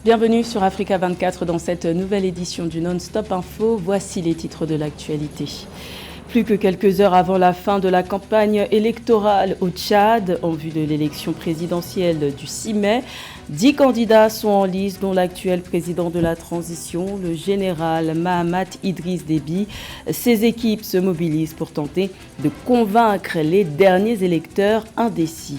Bienvenue sur Africa 24 dans cette nouvelle édition du Non-Stop Info. Voici les titres de l'actualité. Plus que quelques heures avant la fin de la campagne électorale au Tchad, en vue de l'élection présidentielle du 6 mai, 10 candidats sont en lice, dont l'actuel président de la transition, le général Mahamat Idriss Déby. Ses équipes se mobilisent pour tenter de convaincre les derniers électeurs indécis.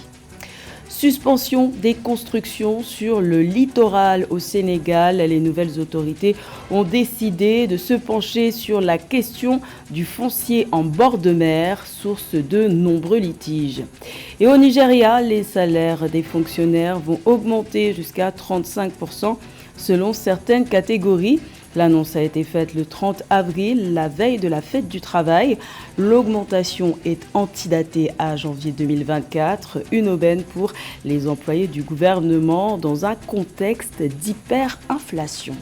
Suspension des constructions sur le littoral au Sénégal. Les nouvelles autorités ont décidé de se pencher sur la question du foncier en bord de mer, source de nombreux litiges. Et au Nigeria, les salaires des fonctionnaires vont augmenter jusqu'à 35% selon certaines catégories. L'annonce a été faite le 30 avril, la veille de la fête du travail. L'augmentation est antidatée à janvier 2024, une aubaine pour les employés du gouvernement dans un contexte d'hyperinflation.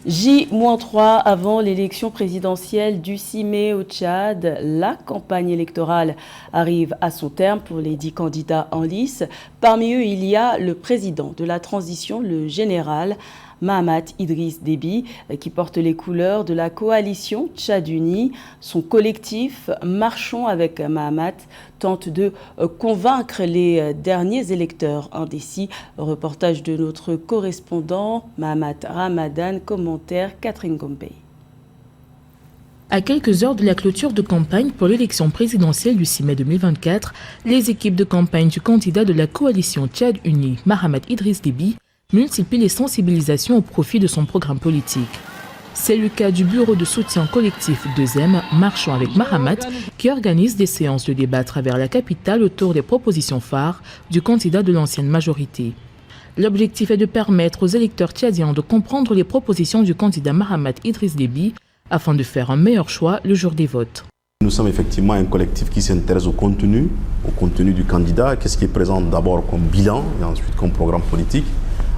J-3 avant l'élection présidentielle du 6 mai au Tchad, la campagne électorale arrive à son terme pour les 10 candidats en lice. Parmi eux, il y a le président de la transition, le général Mahamat Idriss Déby, qui porte les couleurs de la coalition Tchad Uni. Son collectif Marchons avec Mahamat tente de convaincre les derniers électeurs indécis. Reportage de notre correspondant Mahamat Ramadan, commentaire Catherine Gompey. À quelques heures de la clôture de campagne pour l'élection présidentielle du 6 mai 2024, les équipes de campagne du candidat de la coalition Tchad Uni, Mahamat Idriss Déby, multiplie les sensibilisations au profit de son programme politique. C'est le cas du bureau de soutien collectif 2M, Marchons avec Mahamat, qui organise des séances de débat à travers la capitale autour des propositions phares du candidat de l'ancienne majorité. L'objectif est de permettre aux électeurs tchadiens de comprendre les propositions du candidat Mahamat Idriss Déby afin de faire un meilleur choix le jour des votes. Nous sommes effectivement un collectif qui s'intéresse au contenu du candidat, qu'est-ce qui est présent d'abord comme bilan et ensuite comme programme politique.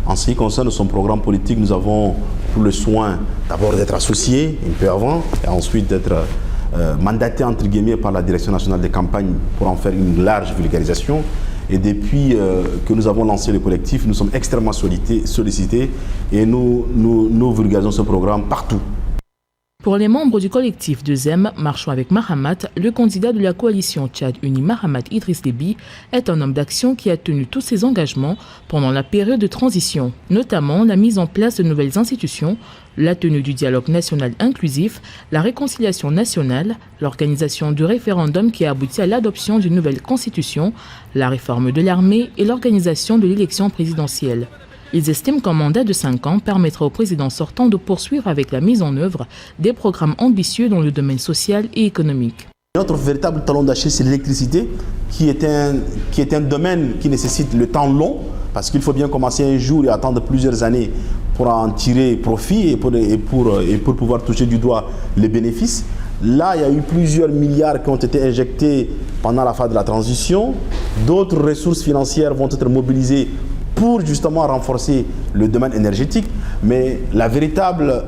En ce qui concerne son programme politique, nous avons tout le soin d'abord d'être associés un peu avant et ensuite d'être mandatés entre guillemets par la Direction nationale des campagnes pour en faire une large vulgarisation. Et depuis que nous avons lancé le collectif, nous sommes extrêmement sollicités et nous vulgarisons ce programme partout. Pour les membres du collectif 2M, Marchons avec Mahamat, le candidat de la coalition Tchad Uni Mahamat Idriss Déby est un homme d'action qui a tenu tous ses engagements pendant la période de transition, notamment la mise en place de nouvelles institutions, la tenue du dialogue national inclusif, la réconciliation nationale, l'organisation du référendum qui a abouti à l'adoption d'une nouvelle constitution, la réforme de l'armée et l'organisation de l'élection présidentielle. Ils estiment qu'un mandat de 5 ans permettra au président sortant de poursuivre avec la mise en œuvre des programmes ambitieux dans le domaine social et économique. Notre véritable talon d'Achille, c'est l'électricité, qui est un domaine qui nécessite le temps long, parce qu'il faut bien commencer un jour et attendre plusieurs années pour en tirer profit et pour pouvoir toucher du doigt les bénéfices. Là, il y a eu plusieurs milliards qui ont été injectés pendant la phase de la transition. D'autres ressources financières vont être mobilisées pour justement renforcer le domaine énergétique. Mais la véritable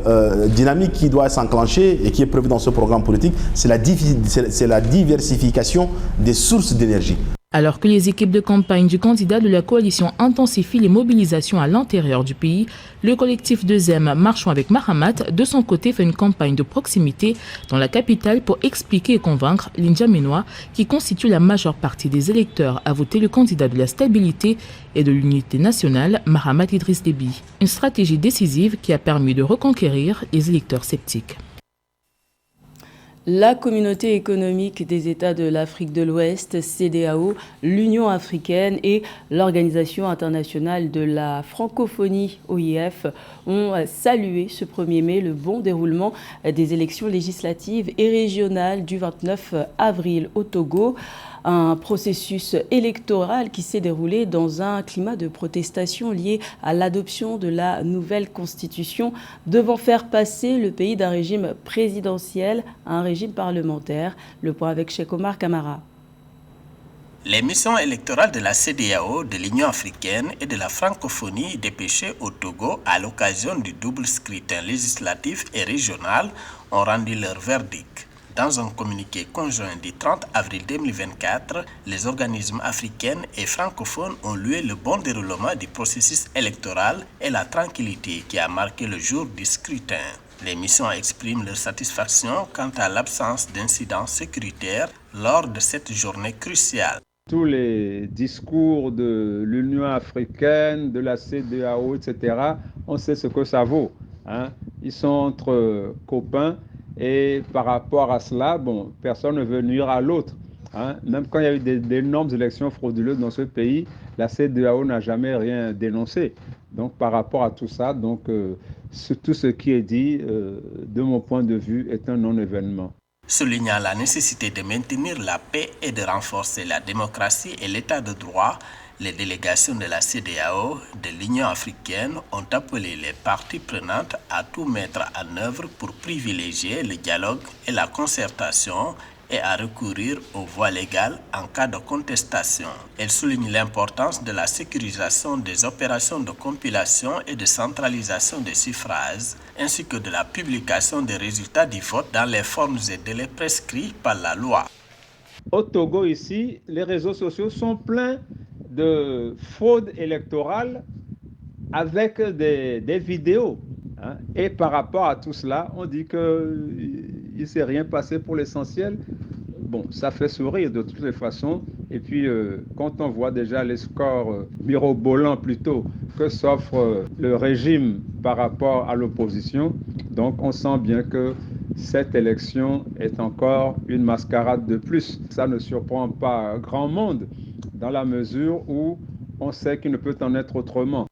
dynamique qui doit s'enclencher et qui est prévue dans ce programme politique, c'est la diversification des sources d'énergie. Alors que les équipes de campagne du candidat de la coalition intensifient les mobilisations à l'intérieur du pays, le collectif 2M Marchons avec Mahamat, de son côté, fait une campagne de proximité dans la capitale pour expliquer et convaincre l'Indjamenois, qui constitue la majeure partie des électeurs, à voter le candidat de la stabilité et de l'unité nationale, Mahamat Idriss Déby. Une stratégie décisive qui a permis de reconquérir les électeurs sceptiques. La communauté économique des États de l'Afrique de l'Ouest, CEDEAO, l'Union africaine et l'Organisation internationale de la francophonie, OIF, ont salué ce 1er mai le bon déroulement des élections législatives et régionales du 29 avril au Togo. Un processus électoral qui s'est déroulé dans un climat de protestation lié à l'adoption de la nouvelle constitution devant faire passer le pays d'un régime présidentiel à un régime parlementaire. Le point avec Cheikh Omar Kamara. Les missions électorales de la CEDEAO, de l'Union africaine et de la francophonie dépêchées au Togo à l'occasion du double scrutin législatif et régional ont rendu leur verdict. Dans un communiqué conjoint du 30 avril 2024, les organismes africains et francophones ont loué le bon déroulement du processus électoral et la tranquillité qui a marqué le jour du scrutin. Les missions expriment leur satisfaction quant à l'absence d'incidents sécuritaires lors de cette journée cruciale. Tous les discours de l'Union africaine, de la CEDEAO, etc., on sait ce que ça vaut. Ils sont entre copains et par rapport à cela, personne ne veut nuire à l'autre. Même quand il y a eu d'énormes élections frauduleuses dans ce pays, la CEDEAO n'a jamais rien dénoncé. Donc par rapport à tout ça, tout ce qui est dit, de mon point de vue, est un non-événement. Soulignant la nécessité de maintenir la paix et de renforcer la démocratie et l'état de droit, les délégations de la CEDEAO, de l'Union africaine ont appelé les parties prenantes à tout mettre en œuvre pour privilégier le dialogue et la concertation et à recourir aux voies légales en cas de contestation. Elle souligne l'importance de la sécurisation des opérations de compilation et de centralisation des suffrages, ainsi que de la publication des résultats du vote dans les formes et délais prescrits par la loi. Au Togo, ici, les réseaux sociaux sont pleins de fraude électorale avec des vidéos. Et par rapport à tout cela, on dit qu'il ne s'est rien passé pour l'essentiel. Ça fait sourire de toutes les façons. Et puis, quand on voit déjà les scores mirobolants plutôt que s'offre le régime par rapport à l'opposition, donc on sent bien que cette élection est encore une mascarade de plus. Ça ne surprend pas grand monde dans la mesure où on sait qu'il ne peut en être autrement.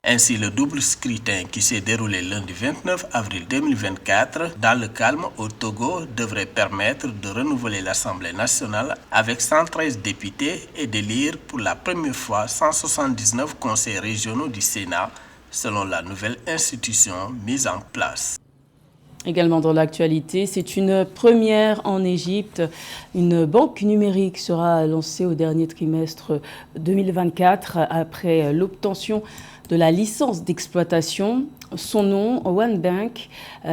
Ainsi, le double scrutin qui s'est déroulé lundi 29 avril 2024 dans le calme au Togo devrait permettre de renouveler l'Assemblée nationale avec 113 députés et d'élire pour la première fois 179 conseils régionaux du Sénat, selon la nouvelle institution mise en place. Également dans l'actualité, c'est une première en Égypte. Une banque numérique sera lancée au dernier trimestre 2024 après l'obtention de la licence d'exploitation. Son nom, One Bank,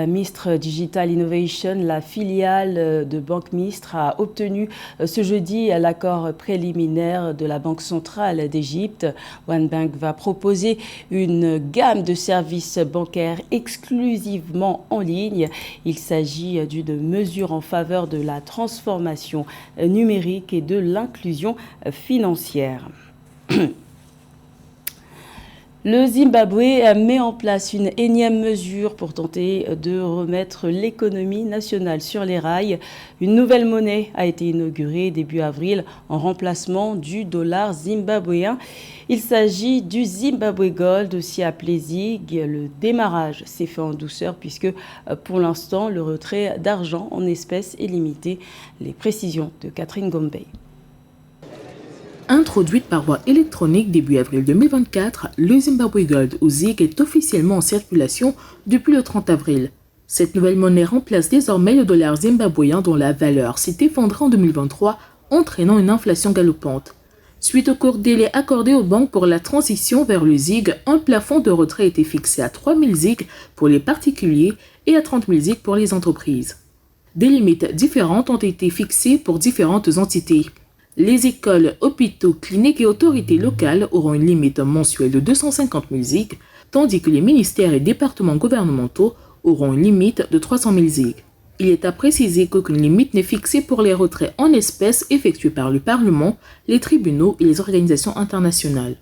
Mistre Digital Innovation, la filiale de Banque Mistre, a obtenu ce jeudi l'accord préliminaire de la Banque centrale d'Égypte. One Bank va proposer une gamme de services bancaires exclusivement en ligne. Il s'agit d'une mesure en faveur de la transformation numérique et de l'inclusion financière. Le Zimbabwe met en place une énième mesure pour tenter de remettre l'économie nationale sur les rails. Une nouvelle monnaie a été inaugurée début avril en remplacement du dollar zimbabwéen. Il s'agit du Zimbabwe Gold, aussi appelé ZIG. Le démarrage s'est fait en douceur puisque pour l'instant, le retrait d'argent en espèces est limité. Les précisions de Catherine Gombe. Introduite par voie électronique début avril 2024, le Zimbabwe Gold ou ZIG est officiellement en circulation depuis le 30 avril. Cette nouvelle monnaie remplace désormais le dollar zimbabwéen dont la valeur s'est effondrée en 2023, entraînant une inflation galopante. Suite au court délai accordé aux banques pour la transition vers le ZIG, un plafond de retrait a été fixé à 3 000 ZIG pour les particuliers et à 30 000 ZIG pour les entreprises. Des limites différentes ont été fixées pour différentes entités. Les écoles, hôpitaux, cliniques et autorités locales auront une limite mensuelle de 250 000 ZIG, tandis que les ministères et départements gouvernementaux auront une limite de 300 000 ZIG. Il est à préciser qu'aucune limite n'est fixée pour les retraits en espèces effectués par le Parlement, les tribunaux et les organisations internationales.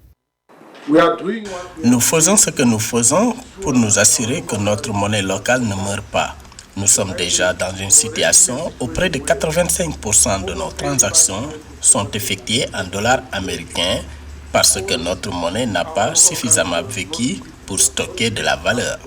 Nous faisons ce que nous faisons pour nous assurer que notre monnaie locale ne meurt pas. Nous sommes déjà dans une situation où près de 85% de nos transactions sont effectuées en dollars américains parce que notre monnaie n'a pas suffisamment vécu pour stocker de la valeur.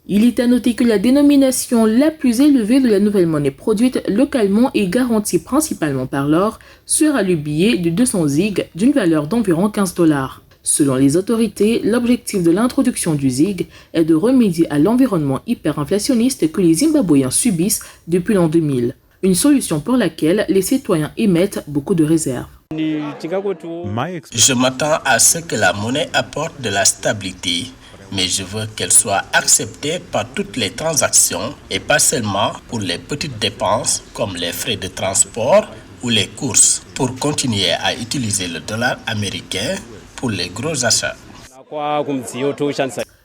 Il est à noter que la dénomination la plus élevée de la nouvelle monnaie produite localement et garantie principalement par l'or sera le billet de 200 ZIG d'une valeur d'environ 15 $. Selon les autorités, l'objectif de l'introduction du ZIG est de remédier à l'environnement hyperinflationniste que les Zimbabwéens subissent depuis l'an 2000, une solution pour laquelle les citoyens émettent beaucoup de réserves. Je m'attends à ce que la monnaie apporte de la stabilité, mais je veux qu'elle soit acceptée par toutes les transactions et pas seulement pour les petites dépenses comme les frais de transport ou les courses, pour continuer à utiliser le dollar américain pour les gros achats.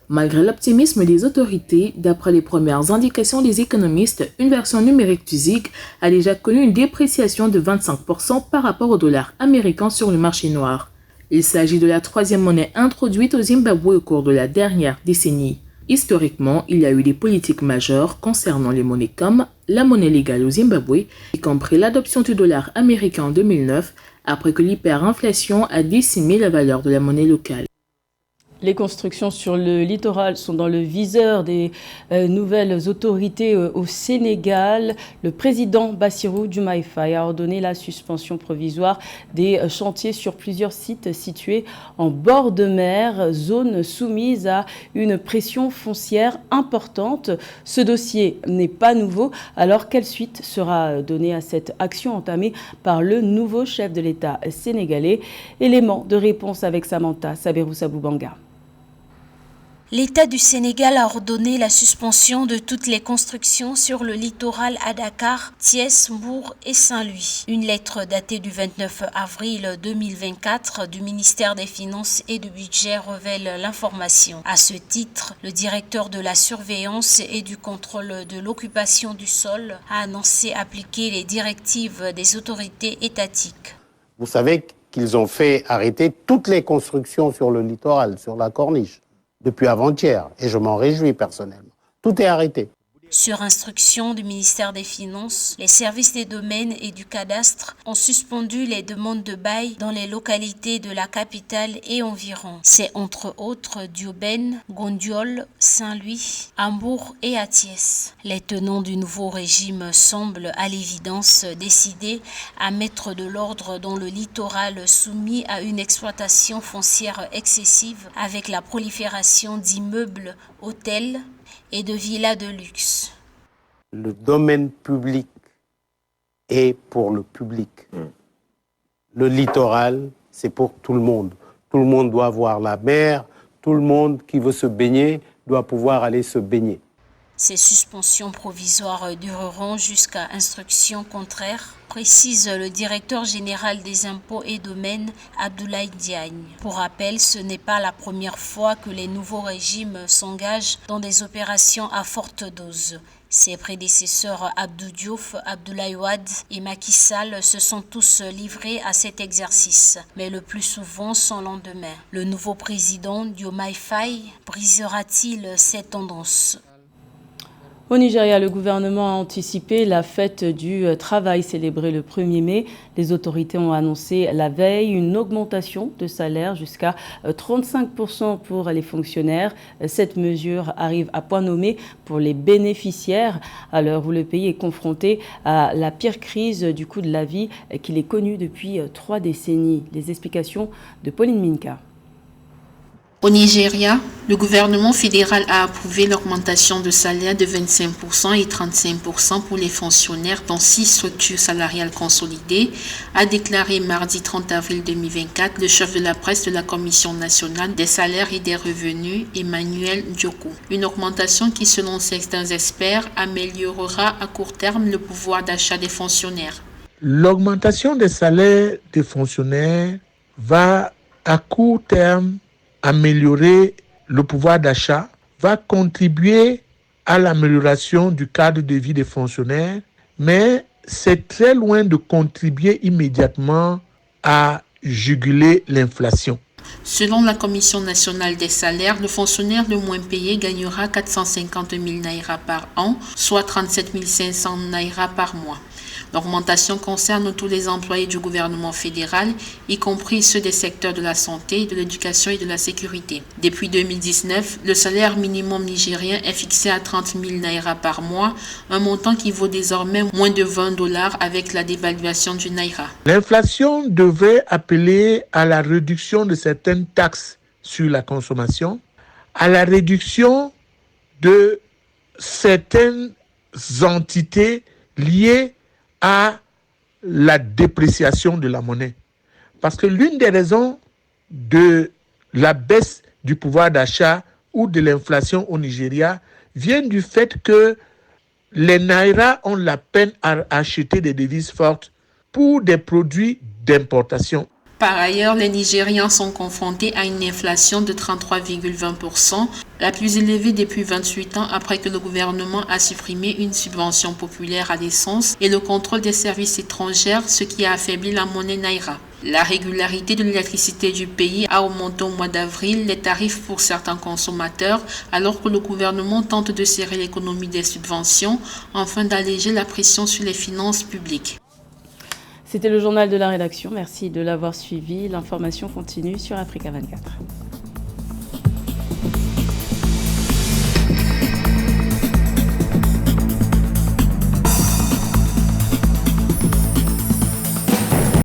Malgré l'optimisme des autorités, d'après les premières indications des économistes, une version numérique du ZiG a déjà connu une dépréciation de 25% par rapport au dollar américain sur le marché noir. Il s'agit de la troisième monnaie introduite au Zimbabwe au cours de la dernière décennie. Historiquement, il y a eu des politiques majeures concernant les monnaies comme la monnaie légale au Zimbabwe, y compris l'adoption du dollar américain en 2009, après que l'hyperinflation a décimé la valeur de la monnaie locale. Les constructions sur le littoral sont dans le viseur des nouvelles autorités au Sénégal. Le président Bassirou Diomaye Faye a ordonné la suspension provisoire des chantiers sur plusieurs sites situés en bord de mer, zone soumise à une pression foncière importante. Ce dossier n'est pas nouveau, alors quelle suite sera donnée à cette action entamée par le nouveau chef de l'État sénégalais? Élément de réponse avec Samantha Saberou-Saboubanga. L'État du Sénégal a ordonné la suspension de toutes les constructions sur le littoral à Dakar, Thiès, Mbour et Saint-Louis. Une lettre datée du 29 avril 2024 du ministère des Finances et du Budget révèle l'information. À ce titre, le directeur de la surveillance et du contrôle de l'occupation du sol a annoncé appliquer les directives des autorités étatiques. Vous savez qu'ils ont fait arrêter toutes les constructions sur le littoral, sur la corniche, depuis avant-hier, et je m'en réjouis personnellement. Tout est arrêté. Sur instruction du ministère des Finances, les services des domaines et du cadastre ont suspendu les demandes de bail dans les localités de la capitale et environ. C'est entre autres Diouben, Gondiol, Saint-Louis, Hambourg et Thiès. Les tenants du nouveau régime semblent à l'évidence décidés à mettre de l'ordre dans le littoral soumis à une exploitation foncière excessive avec la prolifération d'immeubles, hôtels et de villas de luxe. Le domaine public est pour le public. Le littoral, c'est pour tout le monde. Tout le monde doit voir la mer, tout le monde qui veut se baigner doit pouvoir aller se baigner. Ces suspensions provisoires dureront jusqu'à instruction contraire, précise le directeur général des impôts et domaines, Abdoulaye Diagne. Pour rappel, ce n'est pas la première fois que les nouveaux régimes s'engagent dans des opérations à forte dose. Ses prédécesseurs Abdou Diouf, Abdoulaye Wade et Macky Sall se sont tous livrés à cet exercice, mais le plus souvent sans lendemain. Le nouveau président Diomaye Faye brisera-t-il cette tendance ? Au Nigeria, le gouvernement a anticipé la fête du travail célébrée le 1er mai. Les autorités ont annoncé la veille une augmentation de salaire jusqu'à 35% pour les fonctionnaires. Cette mesure arrive à point nommé pour les bénéficiaires à l'heure où le pays est confronté à la pire crise du coût de la vie qu'il ait connue depuis 3 décennies. Les explications de Pauline Minka. Au Nigeria, le gouvernement fédéral a approuvé l'augmentation de salaire de 25% et 35% pour les fonctionnaires dans 6 structures salariales consolidées, a déclaré mardi 30 avril 2024 le chef de la presse de la Commission nationale des salaires et des revenus, Emmanuel Dioko. Une augmentation qui, selon certains experts, améliorera à court terme le pouvoir d'achat des fonctionnaires. L'augmentation des salaires des fonctionnaires va à court terme améliorer le pouvoir d'achat, va contribuer à l'amélioration du cadre de vie des fonctionnaires, mais c'est très loin de contribuer immédiatement à juguler l'inflation. Selon la Commission nationale des salaires, le fonctionnaire le moins payé gagnera 450 000 naira par an, soit 37 500 naira par mois. L'augmentation concerne tous les employés du gouvernement fédéral, y compris ceux des secteurs de la santé, de l'éducation et de la sécurité. Depuis 2019, le salaire minimum nigérien est fixé à 30 000 naira par mois, un montant qui vaut désormais moins de $20 avec la dévaluation du naira. L'inflation devrait appeler à la réduction de certaines taxes sur la consommation, à la réduction de certaines entités liées à la dépréciation de la monnaie. Parce que l'une des raisons de la baisse du pouvoir d'achat ou de l'inflation au Nigeria vient du fait que les Naira ont la peine à acheter des devises fortes pour des produits d'importation. Par ailleurs, les Nigérians sont confrontés à une inflation de 33,20%, la plus élevée depuis 28 ans après que le gouvernement a supprimé une subvention populaire à l'essence et le contrôle des services étrangers, ce qui a affaibli la monnaie Naira. La régularité de l'électricité du pays a augmenté au mois d'avril les tarifs pour certains consommateurs, alors que le gouvernement tente de serrer l'économie des subventions afin d'alléger la pression sur les finances publiques. C'était le journal de la rédaction. Merci de l'avoir suivi. L'information continue sur Africa 24.